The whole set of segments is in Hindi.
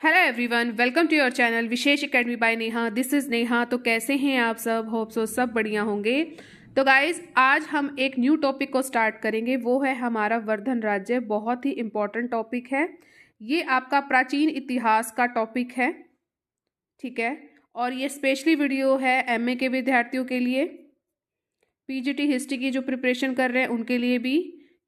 Hello everyone, welcome to your channel Vishesh academy by Neha. This is Neha. तो कैसे हैं आप सब? होप सो सब बढ़िया होंगे। तो गाइज, आज हम एक न्यू टॉपिक को स्टार्ट करेंगे। वो है हमारा वर्धन राज्य। बहुत ही इम्पोर्टेंट टॉपिक है ये। आपका प्राचीन इतिहास का टॉपिक है, ठीक है। और ये स्पेशली वीडियो है एमए के विद्यार्थियों के लिए, पीजीटी हिस्ट्री की जो प्रिपरेशन कर रहे हैं उनके लिए भी,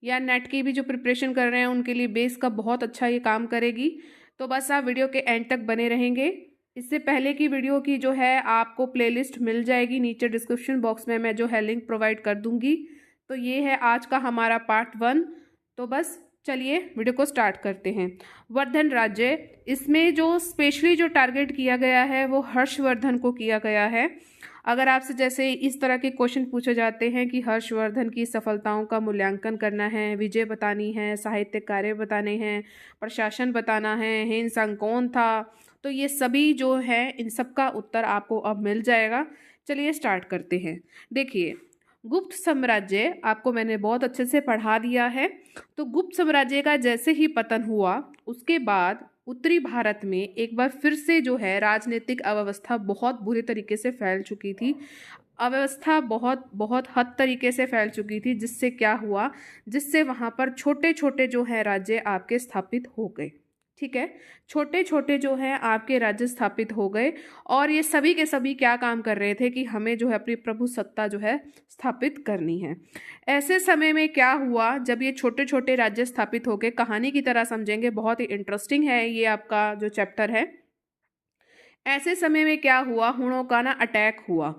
या नेट की भी जो प्रिपरेशन कर रहे हैं उनके लिए बेस का बहुत अच्छा ये काम करेगी। तो बस आप वीडियो के एंड तक बने रहेंगे। इससे पहले की वीडियो की जो है आपको प्लेलिस्ट मिल जाएगी नीचे डिस्क्रिप्शन बॉक्स में, मैं जो है लिंक प्रोवाइड कर दूंगी। तो ये है आज का हमारा पार्ट 1। तो बस चलिए वीडियो को स्टार्ट करते हैं। वर्धन राज्य, इसमें जो स्पेशली जो टारगेट किया गया है वो हर्षवर्धन को किया गया है। अगर आपसे जैसे इस तरह के क्वेश्चन पूछे जाते हैं कि हर्षवर्धन की सफलताओं का मूल्यांकन करना है, विजय बतानी है, साहित्य कार्य बताने हैं, प्रशासन बताना है, हेनसांग कौन था, तो ये सभी जो है इन सब का उत्तर आपको अब मिल जाएगा। चलिए स्टार्ट करते हैं। देखिए, गुप्त साम्राज्य आपको मैंने बहुत अच्छे से पढ़ा दिया है। तो गुप्त साम्राज्य का जैसे ही पतन हुआ उसके बाद उत्तरी भारत में एक बार फिर से जो है राजनीतिक अव्यवस्था बहुत बुरी तरीके से फैल चुकी थी। अव्यवस्था बहुत बहुत हद तरीके से फैल चुकी थी, जिससे क्या हुआ, जिससे वहाँ पर छोटे छोटे जो है राज्य आपके स्थापित हो गए, ठीक है। छोटे छोटे जो हैं आपके राज्य स्थापित हो गए। और ये सभी के सभी क्या काम कर रहे थे कि हमें जो है अपनी प्रभु सत्ता जो है स्थापित करनी है। ऐसे समय में क्या हुआ, जब ये छोटे छोटे राज्य स्थापित हो गए, कहानी की तरह समझेंगे, बहुत ही इंटरेस्टिंग है ये आपका जो चैप्टर है। ऐसे समय में क्या हुआ, हुणों का ना अटैक हुआ,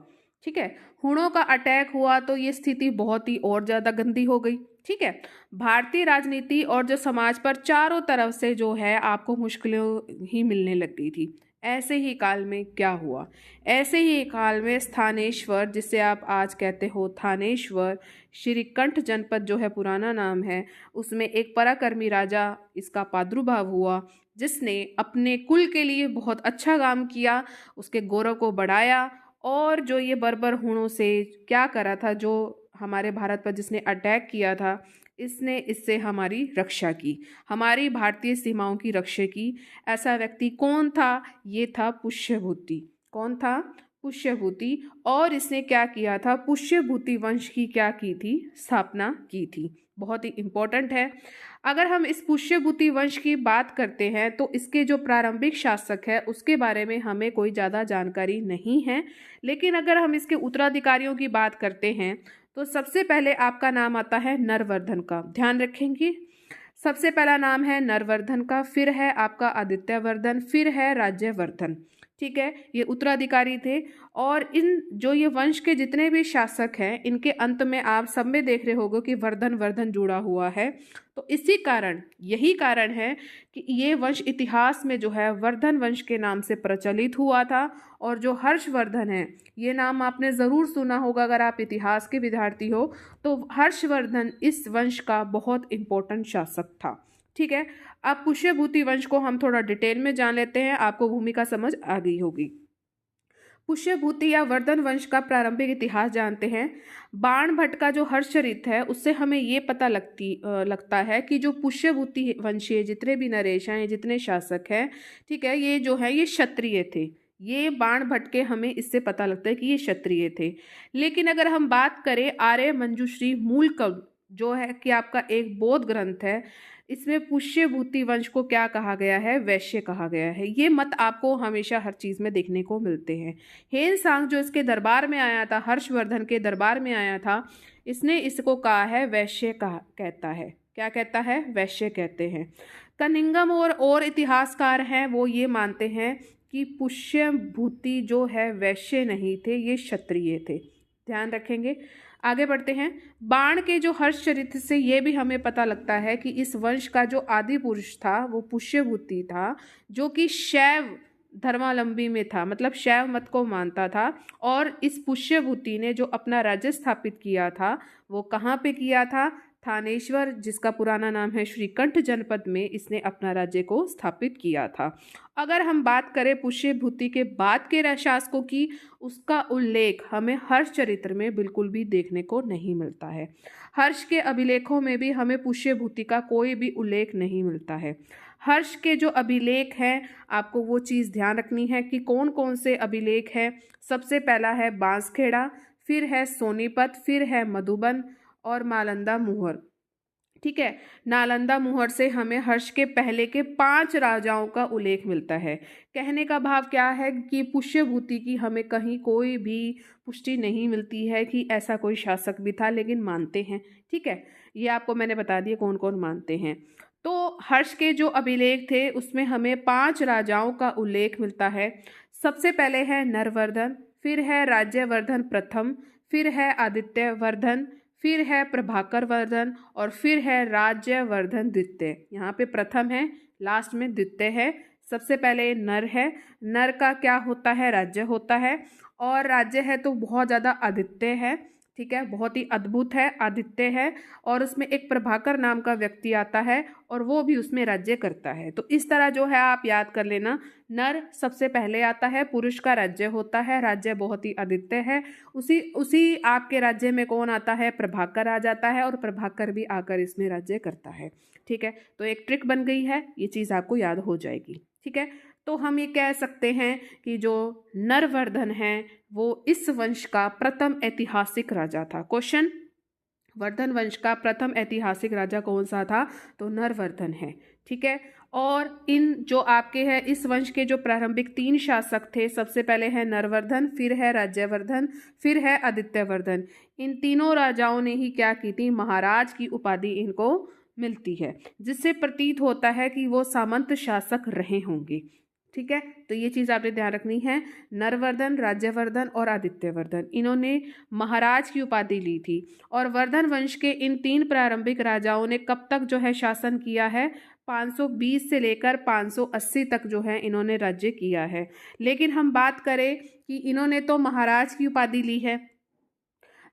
ठीक है। हुणों का अटैक हुआ तो ये स्थिति बहुत ही और ज़्यादा गंदी हो गई, ठीक है। भारतीय राजनीति और जो समाज पर चारों तरफ से जो है आपको मुश्किलें ही मिलने लग गई थी। ऐसे ही काल में क्या हुआ, ऐसे ही काल में स्थानेश्वर, जिसे आप आज कहते हो थानेश्वर, श्रीकंठ जनपद जो है पुराना नाम है, उसमें एक पराक्रमी राजा इसका प्रादुर्भाव हुआ, जिसने अपने कुल के लिए बहुत अच्छा काम किया, उसके गौरव को बढ़ाया। और जो ये बर्बर हुणों से क्या करा था, जो हमारे भारत पर जिसने अटैक किया था, इसने इससे हमारी रक्षा की, हमारी भारतीय सीमाओं की रक्षा की। ऐसा व्यक्ति कौन था? ये था पुष्यभूति। कौन था? पुष्यभूति। और इसने क्या किया था? पुष्यभूति वंश की क्या की थी? स्थापना की थी। बहुत ही इंपॉर्टेंट है। अगर हम इस पुष्यभूति वंश की बात करते हैं तो इसके जो प्रारंभिक शासक है उसके बारे में हमें कोई ज़्यादा जानकारी नहीं है। लेकिन अगर हम इसके उत्तराधिकारियों की बात करते हैं तो सबसे पहले आपका नाम आता है नरवर्धन का। ध्यान रखेंगे, सबसे पहला नाम है नरवर्धन का, फिर है आपका आदित्यवर्धन, फिर है राज्यवर्धन, ठीक है। ये उत्तराधिकारी थे। और इन जो ये वंश के जितने भी शासक हैं, इनके अंत में आप सब में देख रहे होगे कि वर्धन वर्धन जुड़ा हुआ है। तो इसी कारण, यही कारण है कि ये वंश इतिहास में जो है वर्धन वंश के नाम से प्रचलित हुआ था। और जो हर्षवर्धन है, ये नाम आपने ज़रूर सुना होगा अगर आप इतिहास के विद्यार्थी हो। तो हर्षवर्धन इस वंश का बहुत इम्पोर्टेंट शासक था, ठीक है। अब पुष्यभूति वंश को हम थोड़ा डिटेल में जान लेते हैं, आपको भूमिका समझ आ गई होगी। पुष्यभूति या वर्धन वंश का प्रारंभिक इतिहास जानते हैं। बाणभट्ट का जो हर्षचरित है उससे हमें ये पता लगता है कि जो पुष्यभूति वंशीय जितने भी नरेश हैं, जितने शासक हैं, ठीक है, ये जो है ये क्षत्रिय थे। ये बाणभट्ट के हमें इससे पता लगता है कि ये क्षत्रिय थे। लेकिन अगर हम बात करें आर्य मंजूश्री मूलकल्प जो है कि आपका एक बौद्ध ग्रंथ है, इसमें पुष्यभूति वंश को क्या कहा गया है? वैश्य कहा गया है। ये मत आपको हमेशा हर चीज़ में देखने को मिलते हैं। हेनसांग जो इसके दरबार में आया था, हर्षवर्धन के दरबार में आया था, इसने इसको कहा है वैश्य कहता है। क्या कहता है? वैश्य कहते हैं। कनिंगम और इतिहासकार हैं, वो ये मानते हैं कि पुष्यभूति जो है वैश्य नहीं थे, ये क्षत्रिय थे। ध्यान रखेंगे। आगे बढ़ते हैं। बाण के जो हर्षचरित्र से ये भी हमें पता लगता है कि इस वंश का जो आदि पुरुष था वो पुष्यभूति था, जो कि शैव धर्मावलंबी में था, मतलब शैव मत को मानता था। और इस पुष्यभूति ने जो अपना राज्य स्थापित किया था वो कहाँ पे किया था? थानेश्वर, जिसका पुराना नाम है श्रीकंठ जनपद में, इसने अपना राज्य को स्थापित किया था। अगर हम बात करें पुष्यभूति के बाद के शासकों की, उसका उल्लेख हमें हर्ष चरित्र में बिल्कुल भी देखने को नहीं मिलता है। हर्ष के अभिलेखों में भी हमें पुष्यभूति का कोई भी उल्लेख नहीं मिलता है। हर्ष के जो अभिलेख हैं आपको वो चीज़ ध्यान रखनी है कि कौन कौन से अभिलेख हैं। सबसे पहला है बांसखेड़ा, फिर है सोनीपत, फिर है मधुबन और नालंदा मुहर। ठीक है, नालंदा मुहर से हमें हर्ष के पहले के 5 राजाओं का उल्लेख मिलता है। कहने का भाव क्या है कि पुष्यभूति की हमें कहीं कोई भी पुष्टि नहीं मिलती है कि ऐसा कोई शासक भी था, लेकिन मानते हैं। ठीक है, ये आपको मैंने बता दिया कौन कौन मानते हैं। तो हर्ष के जो अभिलेख थे उसमें हमें 5 राजाओं का उल्लेख मिलता है। सबसे पहले है नरवर्धन, फिर है राज्यवर्धन प्रथम, फिर है आदित्यवर्धन, फिर है प्रभाकर वर्धन और फिर है राज्यवर्धन द्वितीय। यहाँ पे प्रथम है, लास्ट में द्वितीय है। सबसे पहले नर है, नर का क्या होता है, राज्य होता है, और राज्य है तो बहुत ज़्यादा आदित्य है। ठीक है, बहुत ही अद्भुत है, आदित्य है, और उसमें एक प्रभाकर नाम का व्यक्ति आता है और वो भी उसमें राज्य करता है। तो इस तरह जो है आप याद कर लेना, नर सबसे पहले आता है, पुरुष का राज्य होता है, राज्य बहुत ही आदित्य है। उसी आपके राज्य में कौन आता है, प्रभाकर आ जाता है, और प्रभाकर भी आकर इसमें राज्य करता है। ठीक है, तो एक ट्रिक बन गई है, ये चीज़ आपको याद हो जाएगी। ठीक है, तो हम ये कह सकते हैं कि जो नरवर्धन है वो इस वंश का प्रथम ऐतिहासिक राजा था। क्वेश्चन, वर्धन वंश का प्रथम ऐतिहासिक राजा कौन सा था, तो नरवर्धन है। ठीक है, और इन जो आपके हैं इस वंश के जो प्रारंभिक 3 शासक थे, सबसे पहले है नरवर्धन, फिर है राज्यवर्धन, फिर है आदित्यवर्धन। इन तीनों राजाओं ने ही क्या की थी, महाराज की उपाधि इनको मिलती है, जिससे प्रतीत होता है कि वो सामंत शासक रहे होंगे। ठीक है, तो ये चीज़ आपने ध्यान रखनी है। नरवर्धन, राज्यवर्धन और आदित्यवर्धन, इन्होंने महाराज की उपाधि ली थी। और वर्धन वंश के इन 3 प्रारंभिक राजाओं ने कब तक जो है शासन किया है, 520 से लेकर 580 तक जो है इन्होंने राज्य किया है। लेकिन हम बात करें कि इन्होंने तो महाराज की उपाधि ली है,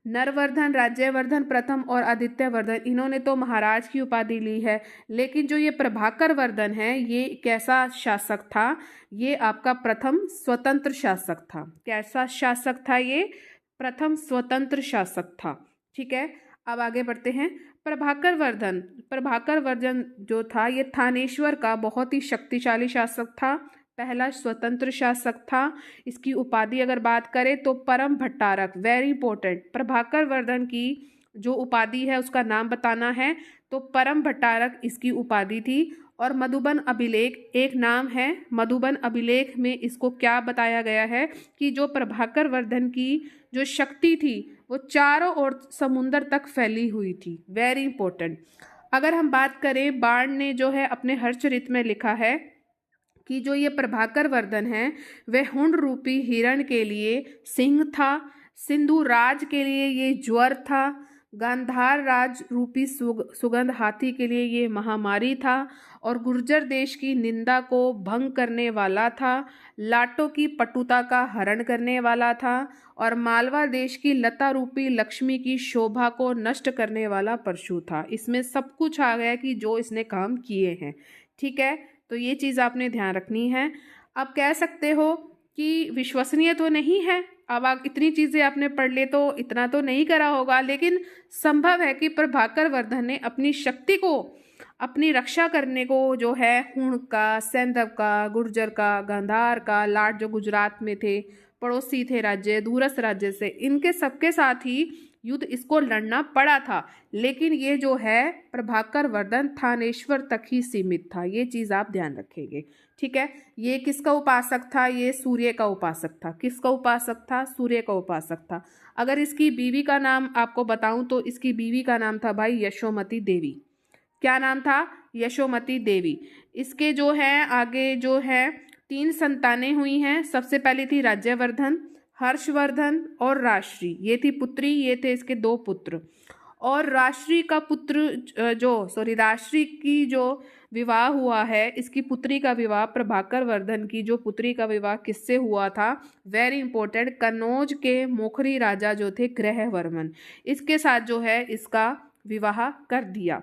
नरवर्धन, राज्यवर्धन प्रथम और आदित्यवर्धन, इन्होंने तो महाराज की उपाधि ली है। लेकिन जो ये प्रभाकर वर्धन है, ये कैसा शासक था, ये आपका प्रथम स्वतंत्र शासक था। कैसा शासक था ये, प्रथम स्वतंत्र शासक था। ठीक है, अब आगे बढ़ते हैं। प्रभाकर वर्धन जो था ये थानेश्वर का बहुत ही शक्तिशाली शासक था, पहला स्वतंत्र शासक था। इसकी उपाधि अगर बात करें तो परम भट्टारक, वेरी इंपॉर्टेंट। प्रभाकर वर्धन की जो उपाधि है उसका नाम बताना है, तो परम भट्टारक इसकी उपाधि थी। और मधुबन अभिलेख एक नाम है, मधुबन अभिलेख में इसको क्या बताया गया है कि जो प्रभाकर वर्धन की जो शक्ति थी वो चारों ओर समुंदर तक फैली हुई थी, वेरी इंपॉर्टेंट। अगर हम बात करें, बाण ने जो है अपने हर्षचरित में लिखा है कि जो ये प्रभाकर वर्धन है वह हुंड रूपी हिरण के लिए सिंह था, सिंधु राज के लिए ये ज्वर था, गांधार राज रूपी सुगंध हाथी के लिए ये महामारी था, और गुर्जर देश की निंदा को भंग करने वाला था, लाटों की पटुता का हरण करने वाला था, और मालवा देश की लता रूपी लक्ष्मी की शोभा को नष्ट करने वाला परशु था। इसमें सब कुछ आ गया कि जो इसने काम किए हैं। ठीक है, तो ये चीज़ आपने ध्यान रखनी है। अब कह सकते हो कि विश्वसनीय तो नहीं है, अब आप इतनी चीज़ें आपने पढ़ ले तो इतना तो नहीं करा होगा, लेकिन संभव है कि प्रभाकर वर्धन ने अपनी शक्ति को, अपनी रक्षा करने को जो है हुण का, सैंधव का, गुर्जर का, गांधार का, लाट जो गुजरात में थे, पड़ोसी थे राज्य, दूरस्थ राज्य से, इनके सबके साथ ही युद्ध इसको लड़ना पड़ा था। लेकिन ये जो है प्रभाकर वर्धन थानेश्वर तक ही सीमित था, ये चीज़ आप ध्यान रखेंगे। ठीक है, ये किसका उपासक था, ये सूर्य का उपासक था। किसका उपासक था, सूर्य का उपासक था। अगर इसकी बीवी का नाम आपको बताऊं तो इसकी बीवी का नाम था भाई यशोमती देवी। क्या नाम था, यशोमती देवी। इसके जो है आगे जो है 3 संतानें हुई हैं। सबसे पहली थी राज्यवर्धन, हर्षवर्धन और राष्ट्री, ये थी पुत्री, ये थे इसके 2 पुत्र। और राष्ट्री का पुत्र राष्ट्री की जो विवाह हुआ है, इसकी पुत्री का विवाह, प्रभाकर वर्धन की जो पुत्री का विवाह किससे हुआ था, वेरी इंपॉर्टेंट, कन्नौज के मोखरी राजा जो थे ग्रहवर्मन, इसके साथ जो है इसका विवाह कर दिया।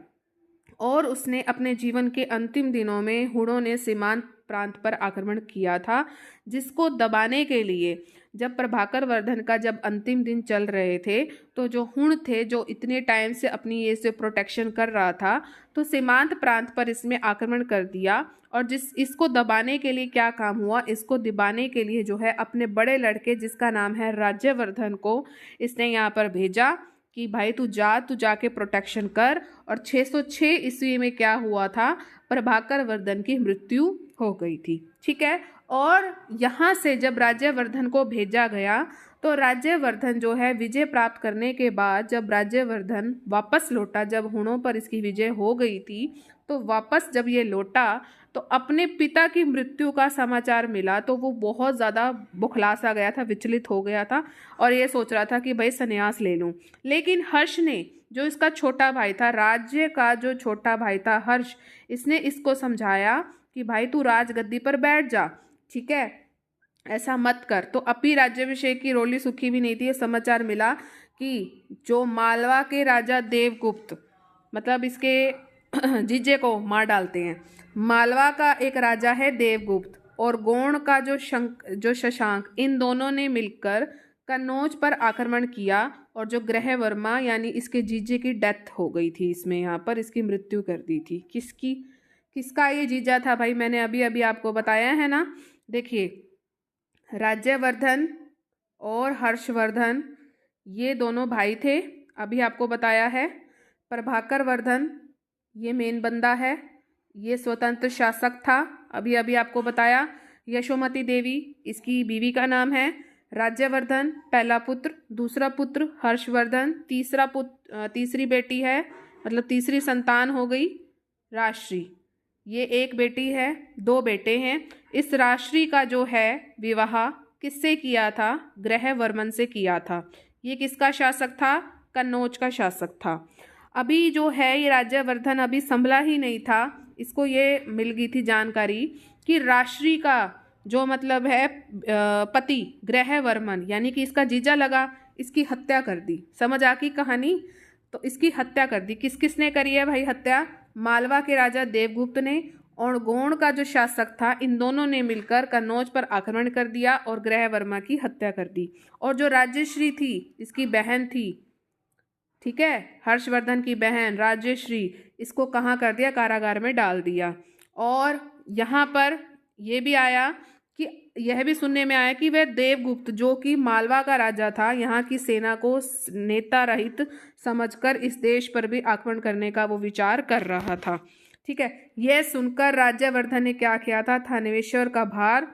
और उसने अपने जीवन के अंतिम दिनों में हुणों ने सीमांत प्रांत पर आक्रमण किया था, जिसको दबाने के लिए जब प्रभाकर वर्धन का जब अंतिम दिन चल रहे थे तो जो हुण थे, जो इतने टाइम से अपनी ये से प्रोटेक्शन कर रहा था, तो सीमांत प्रांत पर इसमें आक्रमण कर दिया। और इसको दबाने के लिए क्या काम हुआ, इसको दबाने के लिए जो है अपने बड़े लड़के जिसका नाम है राज्यवर्धन को इसने यहाँ पर भेजा कि भाई तू जाके प्रोटेक्शन कर। और 606 ईस्वी में क्या हुआ था, प्रभाकर वर्धन की मृत्यु हो गई थी। ठीक है। और यहाँ से जब राज्यवर्धन को भेजा गया तो राज्यवर्धन जो है विजय प्राप्त करने के बाद जब राज्यवर्धन वापस लौटा, जब हुणों पर इसकी विजय हो गई थी, तो वापस जब ये लौटा तो अपने पिता की मृत्यु का समाचार मिला तो वो बहुत ज़्यादा बुखला सा गया था, विचलित हो गया था और ये सोच रहा था कि भाई संन्यास ले लूँ। लेकिन हर्ष ने, जो इसका छोटा भाई था, राज्य का जो छोटा भाई था हर्ष, इसने इसको समझाया कि भाई तू राजगद्दी पर बैठ जा, ठीक है, ऐसा मत कर। तो अभी राज्याभिषेक की रोली सुखी भी नहीं थी। ये समाचार मिला कि जो मालवा के राजा देवगुप्त, मतलब इसके जीजे को मार डालते हैं। मालवा का एक राजा है देवगुप्त और गोण का जो शशांक, इन दोनों ने मिलकर कन्नौज पर आक्रमण किया और जो ग्रहवर्मा यानी इसके जीजे की डेथ हो गई थी, इसमें यहाँ पर इसकी मृत्यु कर दी थी। किसका ये जीजा था भाई, मैंने अभी अभी आपको बताया है ना। देखिए, राज्यवर्धन और हर्षवर्धन ये दोनों भाई थे, अभी आपको बताया है। प्रभाकर वर्धन ये मेन बंदा है, ये स्वतंत्र शासक था, अभी अभी आपको बताया। यशोमती देवी इसकी बीवी का नाम है। राज्यवर्धन पहला पुत्र, दूसरा पुत्र हर्षवर्धन, तीसरी बेटी है, मतलब तीसरी संतान हो गई राष्ट्री। ये एक बेटी है, दो बेटे हैं। इस राष्ट्री का जो है विवाह किससे किया था, ग्रहवर्मन से किया था। ये किसका शासक था, कन्नौज का शासक था। अभी जो है ये राज्यवर्धन अभी संभला ही नहीं था, इसको ये मिल गई थी जानकारी कि राष्ट्री का जो मतलब है पति ग्रहवर्मन यानी कि इसका जीजा लगा, इसकी हत्या कर दी। समझ आ गई कहानी। तो इसकी हत्या कर दी। किसने करी है भाई हत्या, मालवा के राजा देवगुप्त ने और गोण का जो शासक था, इन दोनों ने मिलकर कन्नौज पर आक्रमण कर दिया और ग्रहवर्मा की हत्या कर दी। और जो राज्यश्री थी, इसकी बहन थी, ठीक है, हर्षवर्धन की बहन राज्यश्री, इसको कहाँ कर दिया, कारागार में डाल दिया। और यहाँ पर यह भी आया कि यह भी सुनने में आया कि वह देवगुप्त जो कि मालवा का राजा था, यहाँ की सेना को नेता रहित समझकर इस देश पर भी आक्रमण करने का वो विचार कर रहा था। ठीक है। यह सुनकर राज्यवर्धन ने क्या किया था, थानेश्वर का भार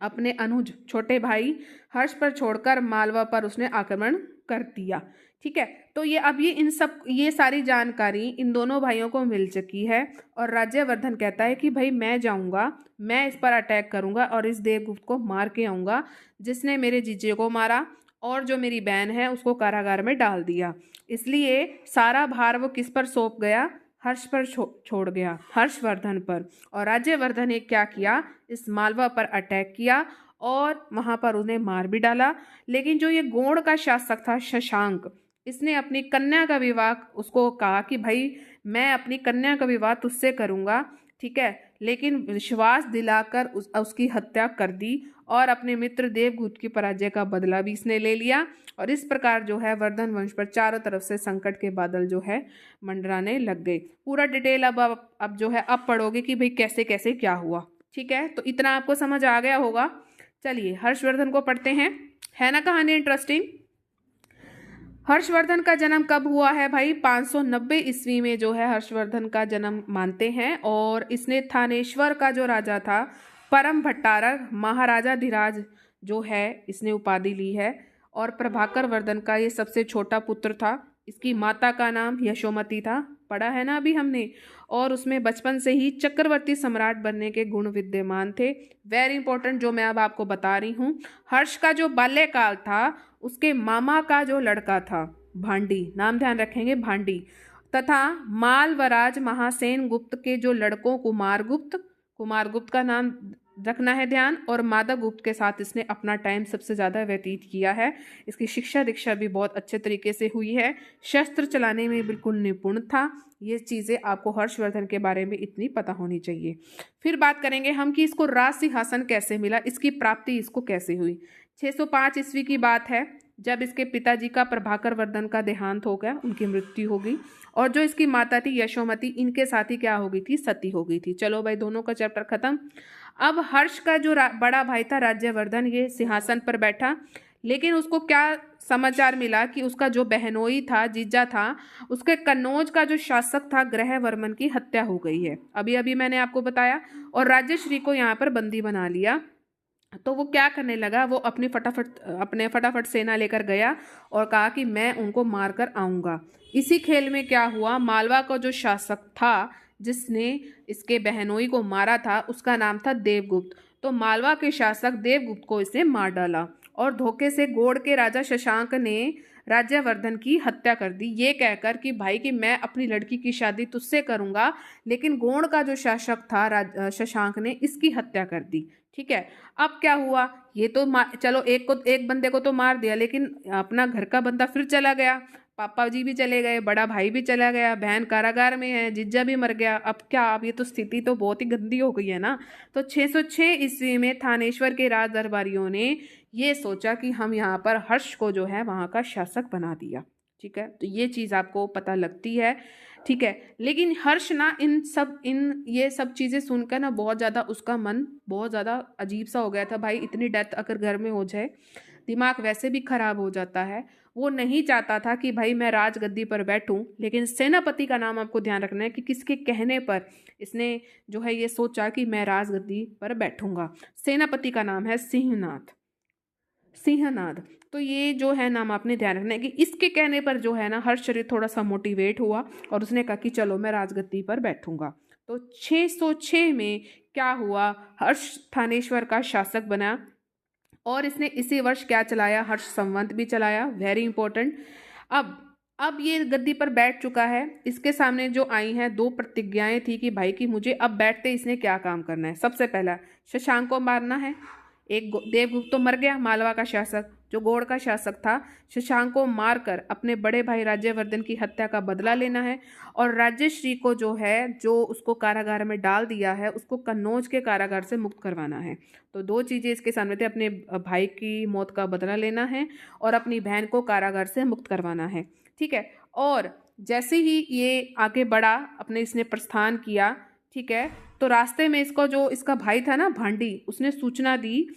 अपने अनुज छोटे भाई हर्ष पर छोड़कर मालवा पर उसने आक्रमण कर दिया। ठीक है। तो ये सारी जानकारी इन दोनों भाइयों को मिल चुकी है और राज्यवर्धन कहता है कि भाई मैं जाऊंगा, मैं इस पर अटैक करूंगा और इस देवगुप्त को मार के आऊंगा जिसने मेरे जीजे को मारा और जो मेरी बहन है उसको कारागार में डाल दिया। इसलिए सारा भार वो किस पर सौंप गया, हर्ष पर छोड़ गया, हर्षवर्धन पर। और राज्यवर्धन ने क्या किया, इस मालवा पर अटैक किया और वहां पर उन्हें मार भी डाला। लेकिन जो ये गोण का शासक था शशांक, इसने अपनी कन्या का विवाह, उसको कहा कि भाई मैं अपनी कन्या का विवाह तुझसे करूंगा, ठीक है, लेकिन विश्वास दिलाकर उसकी हत्या कर दी और अपने मित्र देवगुप्त की पराजय का बदला भी इसने ले लिया। और इस प्रकार जो है वर्धन वंश पर चारों तरफ से संकट के बादल जो है मंडराने लग गए। पूरा डिटेल अब जो है अब पढ़ोगे कि भाई कैसे कैसे क्या हुआ। ठीक है, तो इतना आपको समझ आ गया होगा। चलिए हर्षवर्धन को पढ़ते हैं, है ना कहानी इंटरेस्टिंग। हर्षवर्धन का जन्म कब हुआ है भाई, 590 ईस्वी में जो है हर्षवर्धन का जन्म मानते हैं। और इसने थानेश्वर का जो राजा था, परम भट्टारक महाराजाधिराज जो है, इसने उपाधि ली है। और प्रभाकर वर्धन का ये सबसे छोटा पुत्र था। इसकी माता का नाम यशोमती था, पढ़ा है ना अभी हमने। और उसमें बचपन से ही चक्रवर्ती सम्राट बनने के गुण विद्यमान थे। वेरी इंपॉर्टेंट जो मैं अब आपको बता रही हूँ। हर्ष का जो बाल्यकाल था, उसके मामा का जो लड़का था भांडी, नाम ध्यान रखेंगे भांडी, तथा मालवराज महासेन गुप्त के जो लड़कों कुमारगुप्त का नाम रखना है ध्यान। और माधव गुप्त के साथ इसने अपना टाइम सबसे ज़्यादा व्यतीत किया है। इसकी शिक्षा दीक्षा भी बहुत अच्छे तरीके से हुई है। शस्त्र चलाने में बिल्कुल निपुण था। ये चीज़ें आपको हर्षवर्धन के बारे में इतनी पता होनी चाहिए। फिर बात करेंगे हम कि इसको राज सिंहासन कैसे मिला, इसकी प्राप्ति इसको कैसे हुई। 605 ईस्वी की बात है, जब इसके पिताजी का प्रभाकर वर्धन का देहांत हो गया, उनकी मृत्यु हो गई। और जो इसकी माता थी यशोमती, इनके साथ ही क्या हो गई थी, सती हो गई थी। चलो भाई, दोनों का चैप्टर खत्म। अब हर्ष का जो बड़ा भाई था राज्यवर्धन, ये सिंहासन पर बैठा, लेकिन उसको क्या समाचार मिला कि उसका जो बहनोई था, जीजा था, उसके कन्नौज का जो शासक था ग्रहवर्मन की हत्या हो गई है। अभी अभी मैंने आपको बताया। और राज्यश्री को यहाँ पर बंदी बना लिया। तो वो क्या करने लगा, वो अपने फटाफट सेना लेकर गया और कहा कि मैं उनको मारकर आऊँगा। इसी खेल में क्या हुआ, मालवा का जो शासक था जिसने इसके बहनोई को मारा था, उसका नाम था देवगुप्त। तो मालवा के शासक देवगुप्त को इसने मार डाला और धोखे से गोड़ के राजा शशांक ने राज्यवर्धन की हत्या कर दी, ये कहकर कि भाई कि मैं अपनी लड़की की शादी तुझसे करूंगा, लेकिन गोड़ का जो शासक था शशांक ने इसकी हत्या कर दी। ठीक है, अब क्या हुआ, ये तो चलो एक बंदे को तो मार दिया, लेकिन अपना घर का बंदा फिर चला गया। पापा जी भी चले गए, बड़ा भाई भी चला गया, बहन कारागार में है, जीजा भी मर गया। अब क्या, अब ये तो स्थिति तो बहुत ही गंदी हो गई है ना। तो 606 ईस्वी में थानेश्वर के राज दरबारियों ने ये सोचा कि हम यहाँ पर हर्ष को जो है वहाँ का शासक बना दिया। ठीक है, तो ये चीज़ आपको पता लगती है। ठीक है, लेकिन हर्ष ना ये सब चीज़ें सुनकर ना बहुत ज़्यादा उसका मन बहुत ज़्यादा अजीब सा हो गया था। भाई इतनी डेथ अगर घर में हो जाए, दिमाग वैसे भी खराब हो जाता है। वो नहीं चाहता था कि भाई मैं राजगद्दी पर बैठूं, लेकिन सेनापति का नाम आपको ध्यान रखना है कि किसके कहने पर इसने जो है ये सोचा कि मैं राजगद्दी पर बैठूंगा। सेनापति का नाम है सिंहनाद। तो ये जो है नाम आपने ध्यान रखना है कि इसके कहने पर जो है ना हर्षचरित थोड़ा सा मोटिवेट हुआ और उसने कहा कि चलो मैं राजगद्दी पर बैठूंगा। तो 606 में क्या हुआ, हर्ष थानेश्वर का शासक बना और इसने इसी वर्ष क्या चलाया, हर्ष संवत भी चलाया, वेरी इंपॉर्टेंट। अब ये गद्दी पर बैठ चुका है। इसके सामने जो आई हैं दो प्रतिज्ञाएं थी कि भाई कि मुझे अब बैठते इसने क्या काम करना है। सबसे पहला शशांक को मारना है। एक देवगुप्त तो मर गया, मालवा का शासक, जो गौड़ का शासक था। शशांक को मारकर अपने बड़े भाई राज्यवर्धन की हत्या का बदला लेना है। और राज्यश्री को जो है, जो उसको कारागार में डाल दिया है, उसको कन्नौज के कारागार से मुक्त करवाना है। तो दो चीज़ें इसके सामने थे, अपने भाई की मौत का बदला लेना है और अपनी बहन को कारागार से मुक्त करवाना है। ठीक है, और जैसे ही ये आगे बढ़ा, अपने इसने प्रस्थान किया, ठीक है, तो रास्ते में इसको जो इसका भाई था ना भांडी, उसने सूचना दी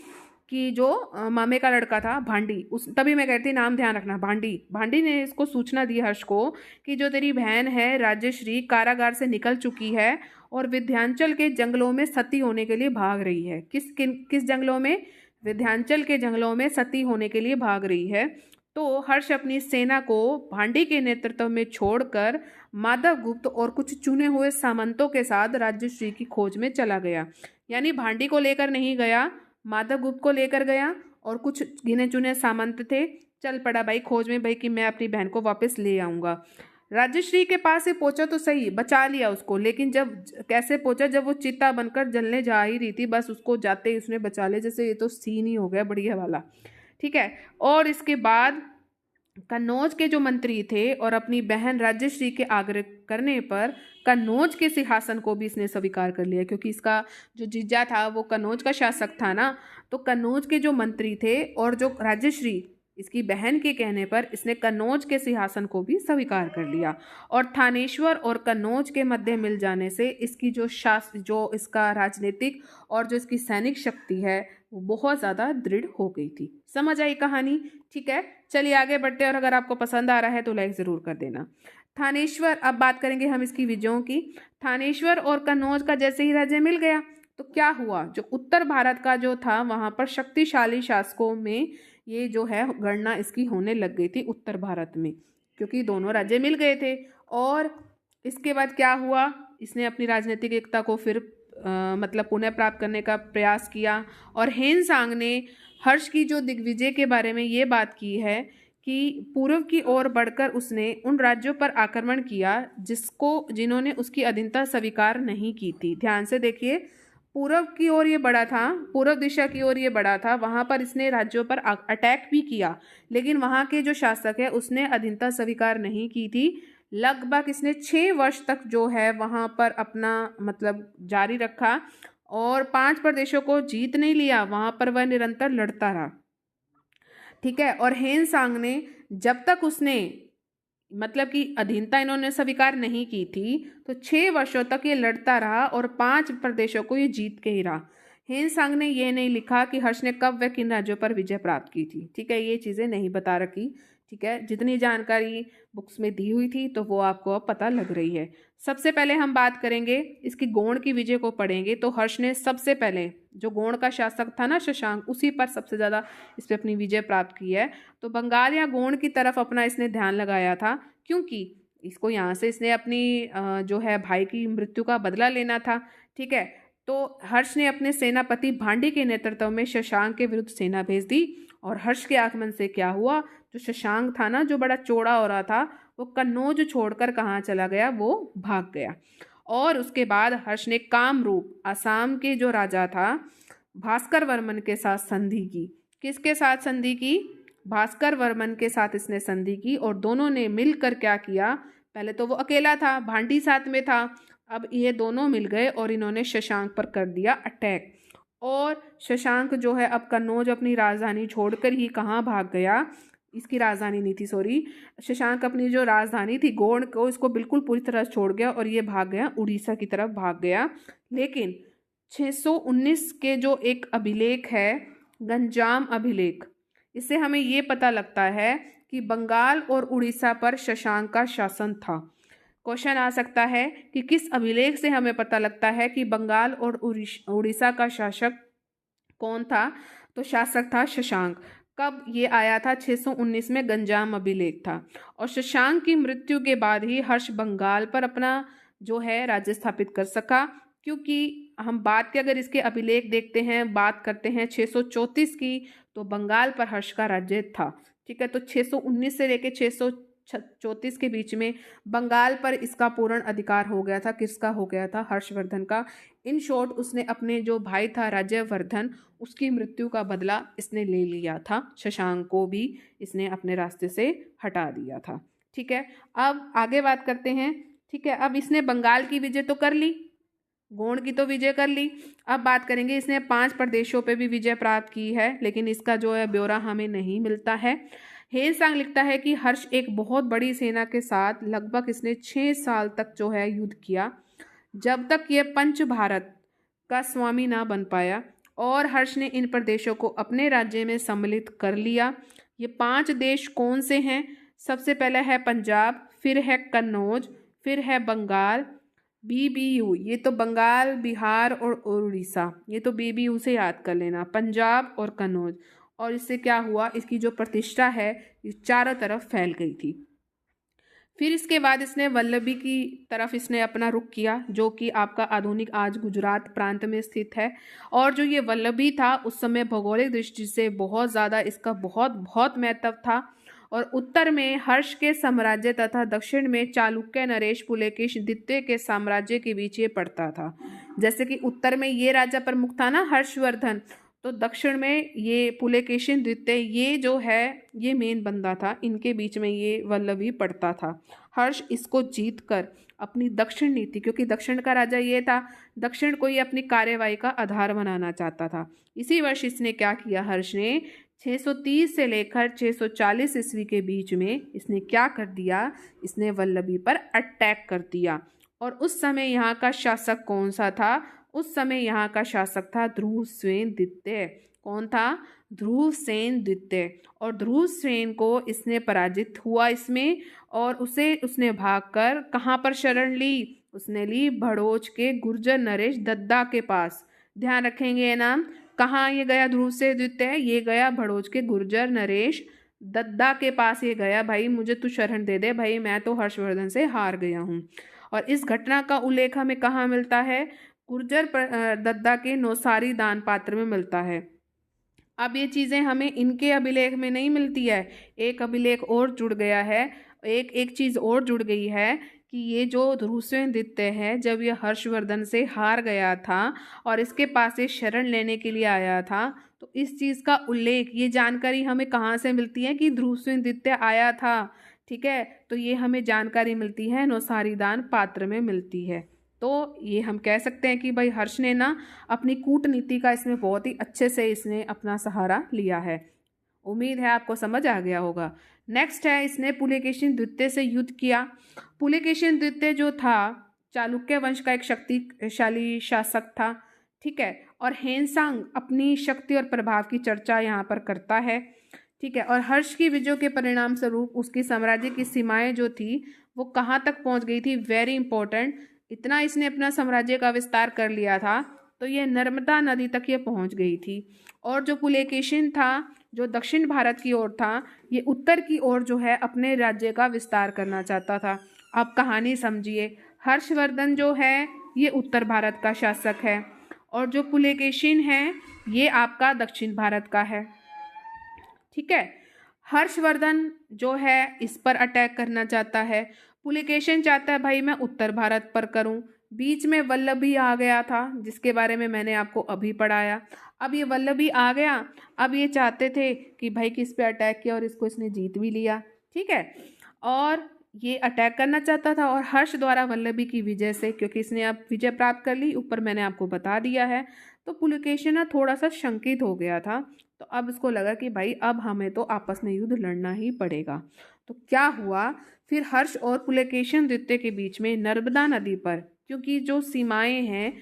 कि जो मामे का लड़का था भांडी, उस तभी मैं कहती नाम ध्यान रखना, भांडी ने इसको सूचना दी हर्ष को कि जो तेरी बहन है राज्यश्री कारागार से निकल चुकी है और विंध्याचल के जंगलों में सती होने के लिए भाग रही है। किस जंगलों में, विंध्याचल के जंगलों में सती होने के लिए भाग रही है। तो हर्ष अपनी सेना को भांडी के नेतृत्व में छोड़कर माधव गुप्त और कुछ चुने हुए सामंतों के साथ राज्यश्री की खोज में चला गया। यानी भांडी को लेकर नहीं गया, माधव गुप्त को लेकर गया और कुछ गिने चुने सामंत थे, चल पड़ा भाई खोज में, भाई कि मैं अपनी बहन को वापस ले आऊँगा। राज्यश्री के पास से पहुंचा तो सही, बचा लिया उसको, लेकिन जब कैसे पहुंचा, जब वो चिता बनकर जलने जा ही रही थी, बस उसको जाते ही उसने बचा लिया। जैसे ये तो सीन ही हो गया बढ़िया वाला। ठीक है, और इसके बाद कन्नौज के जो मंत्री थे और अपनी बहन राज्यश्री के आग्रह करने पर कन्नौज के सिंहासन को भी इसने स्वीकार कर लिया, क्योंकि इसका जो जीजा था वो कन्नौज का शासक था ना। तो कन्नौज के जो मंत्री थे और जो राज्यश्री इसकी बहन के कहने पर इसने कन्नौज के सिंहासन को भी स्वीकार कर लिया। और थानेश्वर और कन्नौज के मध्य मिल जाने से इसकी जो इसका राजनीतिक और जो इसकी सैनिक शक्ति है वो बहुत ज़्यादा दृढ़ हो गई थी। समझ आई कहानी? ठीक है, चलिए आगे बढ़ते हैं और अगर आपको पसंद आ रहा है तो लाइक ज़रूर कर देना। थानेश्वर, अब बात करेंगे हम इसकी विजयों की। थानेश्वर और कन्नौज का जैसे ही राज्य मिल गया तो क्या हुआ, जो उत्तर भारत का जो था वहाँ पर शक्तिशाली शासकों में ये जो है गणना इसकी होने लग गई थी उत्तर भारत में, क्योंकि दोनों राज्य मिल गए थे। और इसके बाद क्या हुआ, इसने अपनी राजनीतिक एकता को फिर मतलब पुनः प्राप्त करने का प्रयास किया। और हेनसांग ने हर्ष की जो दिग्विजय के बारे में ये बात की है कि पूर्व की ओर बढ़कर उसने उन राज्यों पर आक्रमण किया जिन्होंने उसकी अधीनता स्वीकार नहीं की थी। ध्यान से देखिए, पूर्व की ओर ये बढ़ा था, पूर्व दिशा की ओर ये बढ़ा था, वहाँ पर इसने राज्यों पर अटैक भी किया, लेकिन वहाँ के जो शासक है उसने अधीनता स्वीकार नहीं की थी। लगभग इसने 6 वर्ष तक जो है वहाँ पर अपना मतलब जारी रखा और 5 प्रदेशों को जीत नहीं लिया, वहाँ पर वह निरंतर लड़ता रहा। ठीक है। और हेनसांग ने जब तक उसने मतलब कि अधीनता इन्होंने स्वीकार नहीं की थी तो 6 वर्षों तक ये लड़ता रहा और 5 प्रदेशों को ये जीत के ही रहा। हेनसांग ने ये नहीं लिखा कि हर्ष ने कब व किन राज्यों पर विजय प्राप्त की थी। ठीक है, ये चीज़ें नहीं बता रखी। ठीक है, जितनी जानकारी बुक्स में दी हुई थी तो वो आपको अब पता लग रही है। सबसे पहले हम बात करेंगे इसकी गोंड की विजय को पढ़ेंगे तो हर्ष ने सबसे पहले जो गोंड का शासक था ना शशांक, उसी पर सबसे ज़्यादा इस पर अपनी विजय प्राप्त की है। तो बंगाल या गोंड की तरफ अपना इसने ध्यान लगाया था क्योंकि इसको यहाँ से इसने अपनी जो है भाई की मृत्यु का बदला लेना था। ठीक है, तो हर्ष ने अपने सेनापति भांडी के नेतृत्व में शशांक के विरुद्ध सेना भेज दी और हर्ष के आगमन से क्या हुआ, जो शशांक था ना, जो बड़ा चौड़ा हो रहा था, वो कन्नौज छोड़कर कहाँ चला गया, वो भाग गया। और उसके बाद हर्ष ने कामरूप असम के जो राजा था भास्कर वर्मन के साथ संधि की। किसके साथ संधि की? भास्कर वर्मन के साथ इसने संधि की और दोनों ने मिलकर क्या किया, पहले तो वो अकेला था, भांडी साथ में था, अब ये दोनों मिल गए और इन्होंने शशांक पर कर दिया अटैक। और शशांक जो है अब कन्नौज अपनी राजधानी छोड़कर ही कहाँ भाग गया, इसकी राजधानी नहीं थी, सॉरी, शशांक अपनी जो राजधानी थी गोंड को, इसको बिल्कुल पूरी तरह छोड़ गया और ये भाग गया उड़ीसा की तरफ भाग गया। लेकिन 619 के जो एक अभिलेख है गंजाम अभिलेख, इससे हमें ये पता लगता है कि बंगाल और उड़ीसा पर शशांक का शासन था। क्वेश्चन आ सकता है कि किस अभिलेख से हमें पता लगता है कि बंगाल और उड़ीसा का शासक कौन था? तो शासक था शशांक। कब ये आया था? 619 में गंजाम अभिलेख था। और शशांक की मृत्यु के बाद ही हर्ष बंगाल पर अपना जो है राज्य स्थापित कर सका, क्योंकि हम बात की अगर इसके अभिलेख देखते हैं, बात करते हैं 634 की, तो बंगाल पर हर्ष का राज्य था। ठीक है, तो 619 से लेकर 634 के बीच में बंगाल पर इसका पूर्ण अधिकार हो गया था। किसका हो गया था? हर्षवर्धन का। इन शॉर्ट उसने अपने जो भाई था राज्यवर्धन, उसकी मृत्यु का बदला इसने ले लिया था। शशांक को भी इसने अपने रास्ते से हटा दिया था। ठीक है, अब आगे बात करते हैं। ठीक है, अब इसने बंगाल की विजय तो कर ली, गोंड की तो विजय कर ली। अब बात करेंगे इसने 5 प्रदेशों पे भी विजय प्राप्त की है, लेकिन इसका जो है ब्यौरा हमें नहीं मिलता है। हेनसांग लिखता है कि हर्ष एक बहुत बड़ी सेना के साथ लगभग इसने 6 साल तक जो है युद्ध किया, जब तक ये पंच भारत का स्वामी ना बन पाया, और हर्ष ने इन प्रदेशों को अपने राज्य में सम्मिलित कर लिया। ये 5 देश कौन से हैं? सबसे पहले है पंजाब, फिर है कन्नौज, फिर है बंगाल, BBU, ये तो बंगाल, बिहार और उड़ीसा, ये तो BBU से याद कर लेना, पंजाब और कन्नौज। और इससे क्या हुआ, इसकी जो प्रतिष्ठा है ये चारों तरफ फैल गई थी। फिर इसके बाद इसने वल्लभी की तरफ इसने अपना रुख किया, जो कि आपका आधुनिक आज गुजरात प्रांत में स्थित है। और जो ये वल्लभी था उस समय भौगोलिक दृष्टि से बहुत ज़्यादा इसका बहुत बहुत महत्व था। और उत्तर में हर्ष के साम्राज्य तथा दक्षिण में चालुक्य नरेश पुलकेश द्वितीय के साम्राज्य के बीच ये पड़ता था। जैसे कि उत्तर में ये राजा प्रमुख था ना हर्षवर्धन, तो दक्षिण में ये पुलकेशिन द्वितीय, ये जो है ये मेन बंदा था, इनके बीच में ये वल्लभी पड़ता था। हर्ष इसको जीत कर अपनी दक्षिण नीति, क्योंकि दक्षिण का राजा ये था, दक्षिण को ये अपनी कार्यवाही का आधार बनाना चाहता था। इसी वर्ष इसने क्या किया, हर्ष ने 630 से लेकर 640 ईस्वी के बीच में इसने क्या कर दिया, इसने वल्लभी पर अटैक कर दिया। और उस समय यहाँ का शासक कौन सा था? उस समय यहाँ का शासक था ध्रुवसेन द्वितीय। कौन था? ध्रुवसेन द्वितीय। और ध्रुवसेन को इसने पराजित हुआ इसमें, और उसने भागकर कहाँ पर शरण ली? उसने ली भड़ोच के गुर्जर नरेश दद्दा के पास। ध्यान रखेंगे ये नाम। कहाँ ये गया ध्रुवसेन द्वितीय? ये गया भड़ोच के गुर्जर नरेश दद्दा के पास ये गया, भाई मुझे तू शरण दे दे, भाई मैं तो हर्षवर्धन से हार गया हूँ। और इस घटना का उल्लेख हमें कहाँ मिलता है? गुर्जर दद्दा के नौसारी दान पात्र में मिलता है। अब ये चीज़ें हमें इनके अभिलेख में नहीं मिलती है, एक अभिलेख और जुड़ गया है, एक चीज़ और जुड़ गई है कि ये जो ध्रुवसेनदित्य है, जब ये हर्षवर्धन से हार गया था और इसके पास ये शरण लेने के लिए आया था, तो इस चीज़ का उल्लेख, ये जानकारी हमें कहाँ से मिलती है कि ध्रुवसेनदित्य आया था। ठीक है, तो ये हमें जानकारी मिलती है नौसारीदान पात्र में मिलती है। तो ये हम कह सकते हैं कि भाई हर्ष ने ना अपनी कूटनीति का इसमें बहुत ही अच्छे से इसने अपना सहारा लिया है। उम्मीद है आपको समझ आ गया होगा। नेक्स्ट है, इसने पुलकेशिन द्वितीय से युद्ध किया। पुलकेशिन द्वितीय जो था चालुक्य वंश का एक शक्तिशाली शासक था। ठीक है, और हेनसांग अपनी शक्ति और प्रभाव की चर्चा यहाँ पर करता है। ठीक है, और हर्ष की विजय के परिणाम स्वरूप उसकी साम्राज्य की सीमाएं जो थी वो कहाँ तक पहुँच गई थी, वेरी इंपॉर्टेंट। इतना इसने अपना साम्राज्य का विस्तार कर लिया था तो ये नर्मदा नदी तक ये पहुँच गई थी। और जो पुलकेशिन था जो दक्षिण भारत की ओर था, ये उत्तर की ओर जो है अपने राज्य का विस्तार करना चाहता था। अब कहानी समझिए, हर्षवर्धन जो है ये उत्तर भारत का शासक है और जो पुलकेशिन है ये आपका दक्षिण भारत का है। ठीक है, हर्षवर्धन जो है इस पर अटैक करना चाहता है, पुलकेशिन चाहता है भाई मैं उत्तर भारत पर करूं। बीच में वल्लभी आ गया था जिसके बारे में मैंने आपको अभी पढ़ाया। अब ये वल्लभी आ गया, अब ये चाहते थे कि भाई किस पे अटैक किया और इसको इसने जीत भी लिया। ठीक है, और ये अटैक करना चाहता था और हर्ष द्वारा वल्लभी की विजय से, क्योंकि इसने अब विजय प्राप्त कर ली, ऊपर मैंने आपको बता दिया है, तो पुलकेशिन ना थोड़ा सा शंकित हो गया था। तो अब इसको लगा कि भाई अब हमें तो आपस में युद्ध लड़ना ही पड़ेगा। तो क्या हुआ, फिर हर्ष और पुलकेशिन द्वितीय के बीच में नर्मदा नदी पर, क्योंकि जो सीमाएं हैं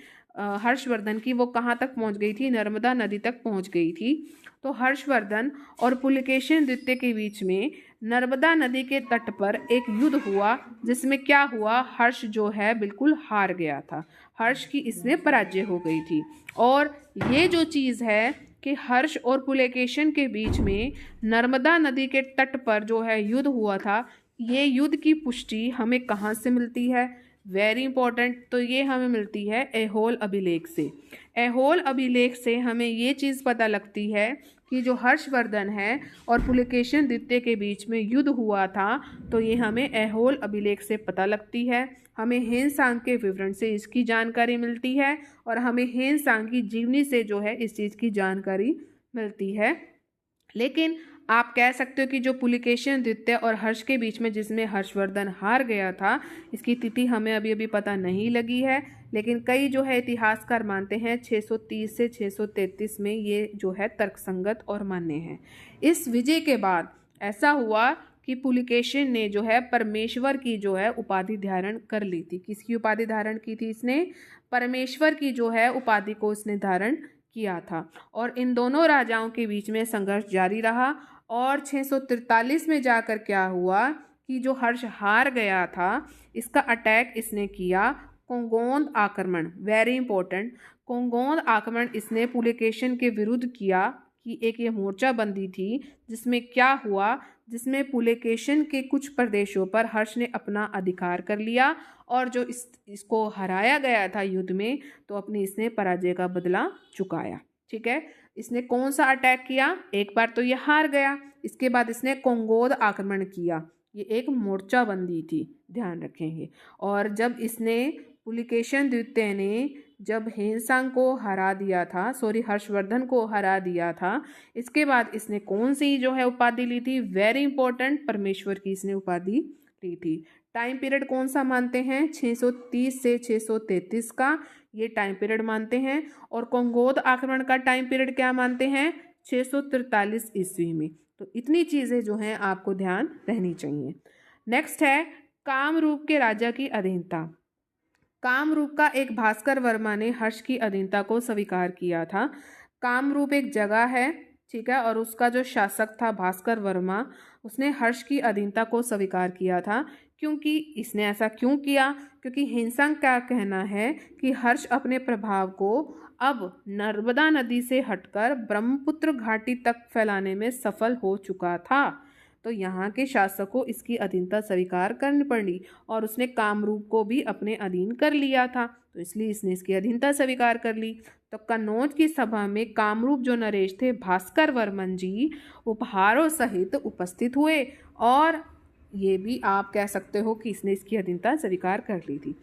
हर्षवर्धन की वो कहाँ तक पहुँच गई थी, नर्मदा नदी तक पहुँच गई थी। तो हर्षवर्धन और पुलकेशिन द्वितीय के बीच में नर्मदा नदी के तट पर एक युद्ध हुआ जिसमें क्या हुआ, हर्ष जो है बिल्कुल हार गया था, हर्ष की इसमें पराजय हो गई थी। और ये जो चीज़ है कि हर्ष और पुलकेशिन के बीच में नर्मदा नदी के तट पर जो है युद्ध हुआ था, ये युद्ध की पुष्टि हमें कहाँ से मिलती है, वेरी इंपॉर्टेंट, तो ये हमें मिलती है ऐहोल अभिलेख से। ऐहोल अभिलेख से हमें ये चीज़ पता लगती है कि जो हर्षवर्धन है और पुलकेशिन द्वितीय के बीच में युद्ध हुआ था, तो ये हमें ऐहोल अभिलेख से पता लगती है। हमें हेनसांग के विवरण से इसकी जानकारी मिलती है और हमें हेनसांग की जीवनी से जो है इस चीज़ की जानकारी मिलती है। लेकिन आप कह सकते हो कि जो पुलकेशिन द्वितीय और हर्ष के बीच में जिसमें हर्षवर्धन हार गया था, इसकी तिथि हमें अभी अभी पता नहीं लगी है, लेकिन कई जो है इतिहासकार मानते हैं 630 से 633 में ये जो है तर्कसंगत और मान्य है। इस विजय के बाद ऐसा हुआ कि पुलकेशिन ने जो है परमेश्वर की जो है उपाधि धारण कर ली थी। किसकी उपाधि धारण की थी इसने, परमेश्वर की जो है उपाधि को इसने धारण किया था। और इन दोनों राजाओं के बीच में संघर्ष जारी रहा और 643 में जाकर क्या हुआ कि जो हर्ष हार गया था इसका अटैक इसने किया, कोंगोंद आक्रमण, वेरी इंपॉर्टेंट, कोंगोंद आक्रमण इसने पुलकेशिन के विरुद्ध किया कि एक ये मोर्चाबंदी थी जिसमें क्या हुआ, जिसमें पुलकेशिन के कुछ प्रदेशों पर हर्ष ने अपना अधिकार कर लिया और जो इसको हराया गया था युद्ध में, तो अपनी इसने पराजय का बदला चुकाया। ठीक है, इसने कौन सा अटैक किया, एक बार तो ये हार गया, इसके बाद इसने कोंगोद आक्रमण किया, ये एक मोर्चाबंदी थी, ध्यान रखेंगे। और जब इसने पुलकेशिन द्वितीय ने जब हेनसांग को हरा दिया था, हर्षवर्धन को हरा दिया था, इसके बाद इसने कौन सी जो है उपाधि ली थी, वेरी इंपॉर्टेंट, परमेश्वर की इसने उपाधि ली थी। टाइम पीरियड कौन सा मानते हैं, 630 से 633 का ये टाइम पीरियड मानते हैं। और कोंगोद आक्रमण का टाइम पीरियड क्या मानते हैं, 643 ईस्वी में। तो इतनी चीज़ें जो हैं आपको ध्यान रहनी चाहिए। नेक्स्ट है कामरूप के राजा की अधीनता। कामरूप का एक भास्कर वर्मा ने हर्ष की अधीनता को स्वीकार किया था। कामरूप एक जगह है, ठीक है, और उसका जो शासक था भास्कर वर्मा, उसने हर्ष की अधीनता को स्वीकार किया था। क्योंकि इसने ऐसा क्यों किया, क्योंकि हेनसांग का कहना है कि हर्ष अपने प्रभाव को अब नर्मदा नदी से हटकर ब्रह्मपुत्र घाटी तक फैलाने में सफल हो चुका था। तो यहाँ के शासक को इसकी अधीनता स्वीकार करनी पड़ी और उसने कामरूप को भी अपने अधीन कर लिया था, तो इसलिए इसने इसकी अधीनता स्वीकार कर ली। तो कन्नौज की सभा में कामरूप जो नरेश थे भास्कर वर्मन जी उपहारों सहित उपस्थित हुए और ये भी आप कह सकते हो कि इसने इसकी अधीनता स्वीकार कर ली थी।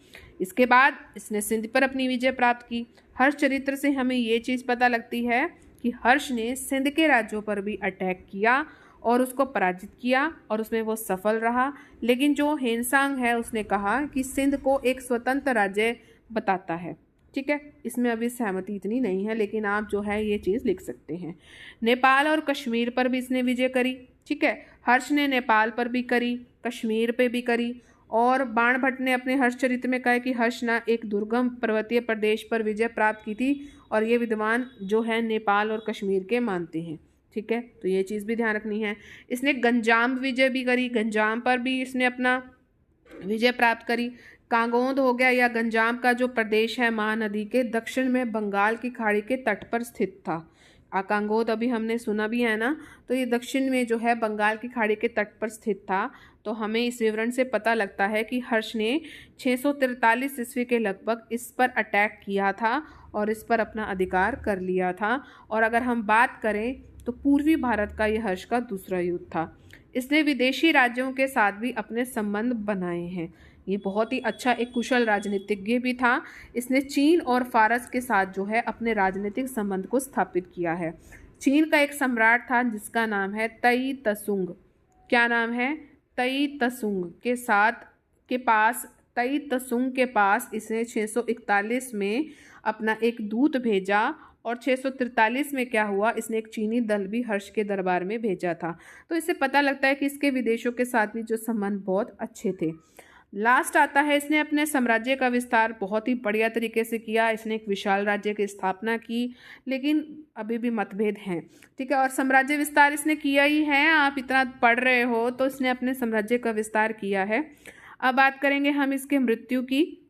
इसके बाद इसने सिंध पर अपनी विजय प्राप्त की। हर्ष चरित्र से हमें ये चीज़ पता लगती है कि हर्ष ने सिंध के राज्यों पर भी अटैक किया और उसको पराजित किया और उसमें वो सफल रहा। लेकिन जो हेनसांग है उसने कहा कि सिंध को एक स्वतंत्र राज्य बताता है। ठीक है, इसमें अभी सहमति इतनी नहीं है, लेकिन आप जो है ये चीज़ लिख सकते हैं। नेपाल और कश्मीर पर भी इसने विजय करी। ठीक है, हर्ष ने नेपाल पर भी करी, कश्मीर पे भी करी। और बाणभट्ट ने अपने हर्ष चरित्र में कहा कि हर्ष ने एक दुर्गम पर्वतीय प्रदेश पर विजय प्राप्त की थी और ये विद्वान जो है नेपाल और कश्मीर के मानते हैं। ठीक है, तो ये चीज़ भी ध्यान रखनी है। इसने गंजाम विजय भी करी, गंजाम पर भी इसने अपना विजय प्राप्त करी। कांगोद हो गया या गंजाम का जो प्रदेश है महानदी के दक्षिण में बंगाल की खाड़ी के तट पर स्थित था। कांगोद अभी हमने सुना भी है ना, तो ये दक्षिण में जो है बंगाल की खाड़ी के तट पर स्थित था। तो हमें इस विवरण से पता लगता है कि हर्ष ने 643 ईस्वी के लगभग इस पर अटैक किया था और इस पर अपना अधिकार कर लिया था। और अगर हम बात करें तो पूर्वी भारत का यह हर्ष का दूसरा युद्ध था। इसने विदेशी राज्यों के साथ भी अपने संबंध बनाए हैं। ये बहुत ही अच्छा एक कुशल राजनीतिज्ञ भी था। इसने चीन और फारस के साथ जो है अपने राजनीतिक संबंध को स्थापित किया है। चीन का एक सम्राट था जिसका नाम है तई तसुंग। क्या नाम है? तई तसुंग तई तसुंग के पास इसने 641 में अपना एक दूत भेजा और 643 में क्या हुआ, इसने एक चीनी दल भी हर्ष के दरबार में भेजा था। तो इससे पता लगता है कि इसके विदेशों के साथ भी जो संबंध बहुत अच्छे थे। लास्ट आता है, इसने अपने साम्राज्य का विस्तार बहुत ही बढ़िया तरीके से किया। इसने एक विशाल राज्य की स्थापना की, लेकिन अभी भी मतभेद हैं। ठीक है, और साम्राज्य विस्तार इसने किया ही है, आप इतना पढ़ रहे हो तो इसने अपने साम्राज्य का विस्तार किया है। अब बात करेंगे हम इसके मृत्यु की।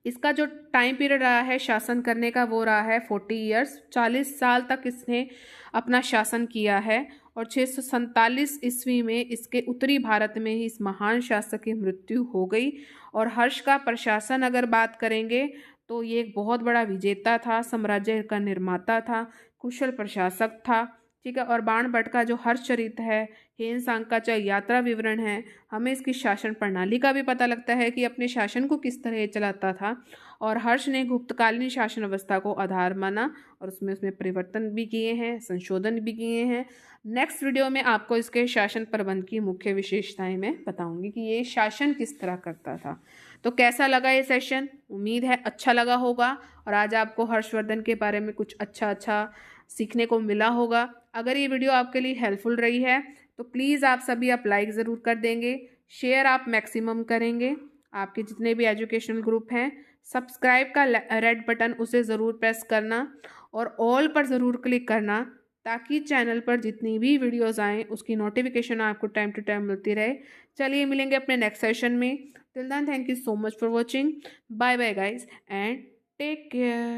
इसका जो टाइम पीरियड रहा है शासन करने का वो रहा है 40 ईयर्स, 40 साल तक इसने अपना शासन किया है। और 647 ईस्वी में इसके उत्तरी भारत में ही इस महान शासक की मृत्यु हो गई। और हर्ष का प्रशासन अगर बात करेंगे तो ये एक बहुत बड़ा विजेता था, साम्राज्य का निर्माता था, कुशल प्रशासक था। ठीक है, और बाणभट्ट का जो हर्ष चरित्र है, हेनसांग का जो यात्रा विवरण है, हमें इसकी शासन प्रणाली का भी पता लगता है कि अपने शासन को किस तरह चलाता था। और हर्ष ने गुप्तकालीन शासन व्यवस्था को आधार माना और उसमें परिवर्तन भी किए हैं, संशोधन भी किए हैं। नेक्स्ट वीडियो में आपको इसके शासन प्रबंध की मुख्य विशेषताएं मैं बताऊंगी कि ये शासन किस तरह करता था। तो कैसा लगा ये सेशन? उम्मीद है अच्छा लगा होगा और आज आपको हर्षवर्धन के बारे में कुछ अच्छा सीखने को मिला होगा। अगर ये वीडियो आपके लिए हेल्पफुल रही है तो प्लीज़ आप सभी आप लाइक ज़रूर कर देंगे, शेयर आप मैक्सिमम करेंगे। आपके जितने भी एजुकेशनल ग्रुप हैं, सब्सक्राइब का रेड बटन उसे ज़रूर प्रेस करना और ऑल पर ज़रूर क्लिक करना, ताकि चैनल पर जितनी भी वीडियोस आएँ उसकी नोटिफिकेशन आपको टाइम टू टाइम मिलती रहे। चलिए मिलेंगे अपने नेक्स्ट सेशन में। Till then thank you so much for watching. Bye bye guys and take care.